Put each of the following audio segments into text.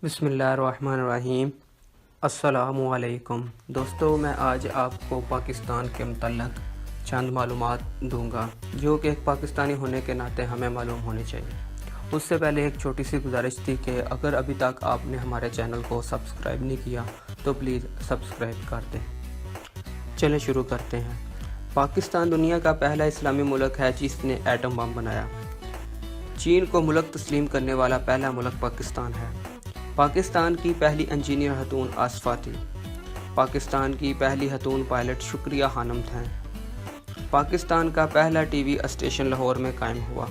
बिस्मिल्लाहिर्रहमानिर्रहीम। अस्सलामुअलैकुम दोस्तों, मैं आज आपको पाकिस्तान के मुतल्लिक़ चंद मालूमात दूंगा जो कि एक पाकिस्तानी होने के नाते हमें मालूम होनी चाहिए। उससे पहले एक छोटी सी गुजारिश थी कि अगर अभी तक आपने हमारे चैनल को सब्सक्राइब नहीं किया तो प्लीज़ सब्सक्राइब कर दें। चलें शुरू करते हैं। पाकिस्तान दुनिया का पहला इस्लामी मुल्क है जिसने एटम बम बनाया। चीन को मुल्क तस्लीम करने वाला पहला मुल्क पाकिस्तान है। पाकिस्तान की पहली इंजीनियर खतून आसफा थी। पाकिस्तान की पहली खतून पायलट शुक्रिया खानम हैं। पाकिस्तान का पहला टीवी स्टेशन लाहौर में कायम हुआ।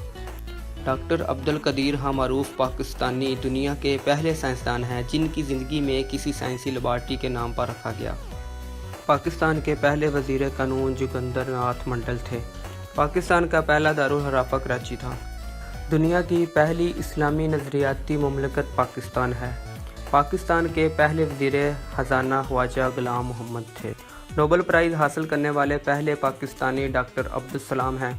डॉक्टर अब्दुल कदीर मारूफ पाकिस्तानी दुनिया के पहले साइंसदान हैं जिनकी ज़िंदगी में किसी साइंसी लेबॉरेटरी के नाम पर रखा गया। पाकिस्तान के पहले वज़ीर कानून जोगिंदर नाथ मंडल थे। पाकिस्तान का पहला दारुल हराफा कराची था। दुनिया की पहली इस्लामी नज़रियाती मुमलकत पाकिस्तान है। पाकिस्तान के पहले वज़ीर ख़ज़ाना ख्वाजा ग़ुलाम मोहम्मद थे। नोबेल प्राइज़ हासिल करने वाले पहले पाकिस्तानी डॉक्टर अब्दुल सलाम हैं।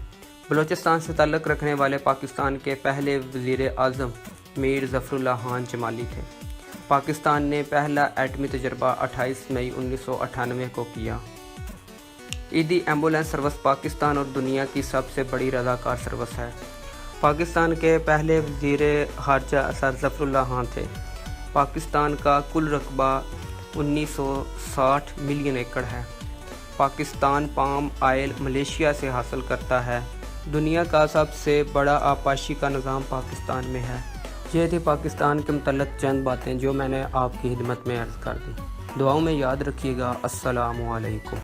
बलूचिस्तान से ताल्लुक़ रखने वाले पाकिस्तान के पहले वज़ीर आज़म मीर ज़फ़रुल्लाह खान जमाली थे। पाकिस्तान ने पहला एटमी तजर्बा 28 मई 1998 को किया। ईदी एम्बुलेंस सर्विस पाकिस्तान और दुनिया की सबसे बड़ी रज़ाकार सर्विस है। पाकिस्तान के पहले वज़ीर ख़ारजा सर ज़फ़रुल्लाह खान थे। पाकिस्तान का कुल रकबा 1960 मिलियन एकड़ है। पाकिस्तान पाम ऑयल मलेशिया से हासिल करता है। दुनिया का सबसे बड़ा आबपाशी का निज़ाम पाकिस्तान में है। ये थी पाकिस्तान के मुतल्लिक़ चंद बातें जो मैंने आपकी खिदमत में अर्ज़ कर दी। दुआओं में याद रखिएगा। अस्सलामु अलैकुम।